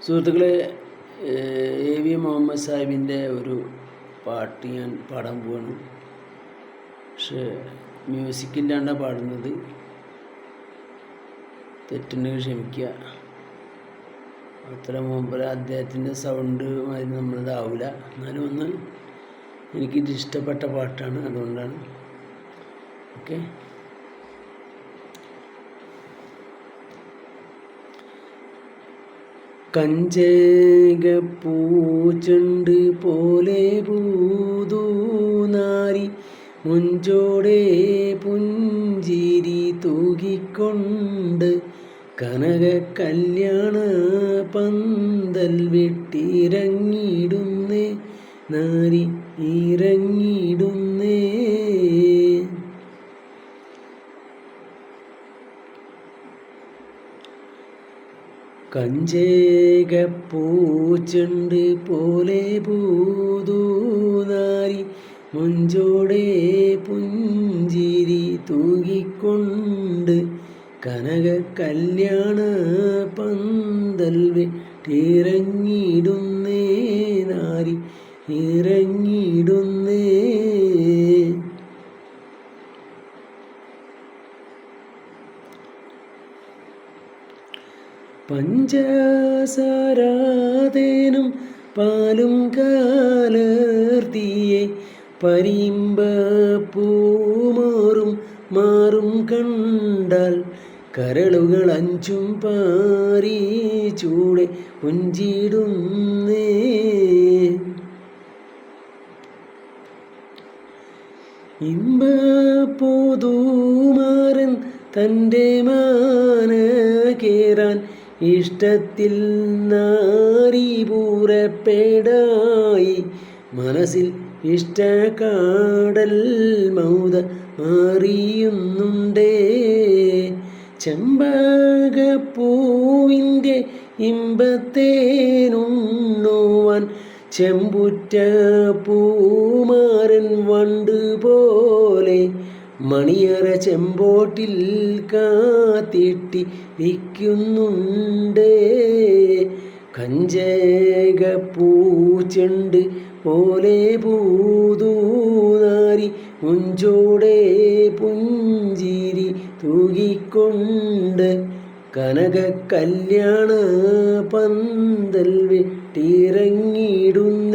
സുഹൃത്തുക്കളെ, AV മുഹമ്മദ് സാഹിബിൻ്റെ ഒരു പാട്ട് ഞാൻ പാടാൻ പോവാണ്. പക്ഷേ മ്യൂസിക്കില്ലാണ്ടാണ് പാടുന്നത്. തെറ്റുണ്ടെങ്കിൽ ക്ഷമിക്കുക. അത്ര മുമ്പ് അദ്ദേഹത്തിൻ്റെ സൗണ്ട് മാതിരി നമ്മളതാവില്ല. എന്നാലും എനിക്കിത് ഇഷ്ടപ്പെട്ട പാട്ടാണ്, അതുകൊണ്ടാണ്. ഓക്കെ. കഞ്ചേകപ്പൂച്ചെണ്ട് പോലെ പൂതൂനാരി മുഞ്ചോടെ പുഞ്ചിരി തൂകിക്കൊണ്ട് കനക കല്യാണ പന്തൽ വെട്ടിയിറങ്ങിയിടുന്നേ നാരി ഇറങ്ങിയിടുന്നേ. കഞ്ചേകപ്പൂച്ചെണ്ട് പോലെ പൂതൂനാരി മുഞ്ചോടെ പുഞ്ചിരി തൂകിക്കൊണ്ട് കനക കല്യാണ പന്തൽ വെട്ടിയിറങ്ങിയിടുന്നേ നാരി ഇറങ്ങിയിടുന്നേ. പഞ്ചസാരാതേനും പാലും കലർത്തിയെ പരിമ്പൂമാറും മാറും കണ്ടാൽ കരളുകൾ അഞ്ചും പാരി ചൂടെ പുഞ്ചിടുന്നേ. ഇമ്പപ്പൂതൂമാരൻ തൻ്റെ മാന കേറാൻ ഇഷ്ടത്തിൽ നാരി പൂരപ്പെടായി മനസ്സിൽ ഇഷ്ടക്കാടൽ മൗത മാറിയുന്നുണ്ടേ. ചെമ്പകപ്പൂവിൻ്റെ ഇമ്പത്തേനുണ്ണുവാൻ ചെമ്പുറ്റ പൂമാരൻ വണ്ട് പോലെ മണിയറ ചെമ്പോട്ടിൽ കാത്തിട്ടിരിക്കുന്നുണ്ടേ. കഞ്ചേകപ്പൂച്ചെണ്ട് പോലെ പൂതൂനാരി മുഞ്ചോടെ പുഞ്ചിരി തൂകിക്കൊണ്ട് കനക കല്യാണ പന്തൽ വെട്ടിയിറങ്ങിയിടുന്നു.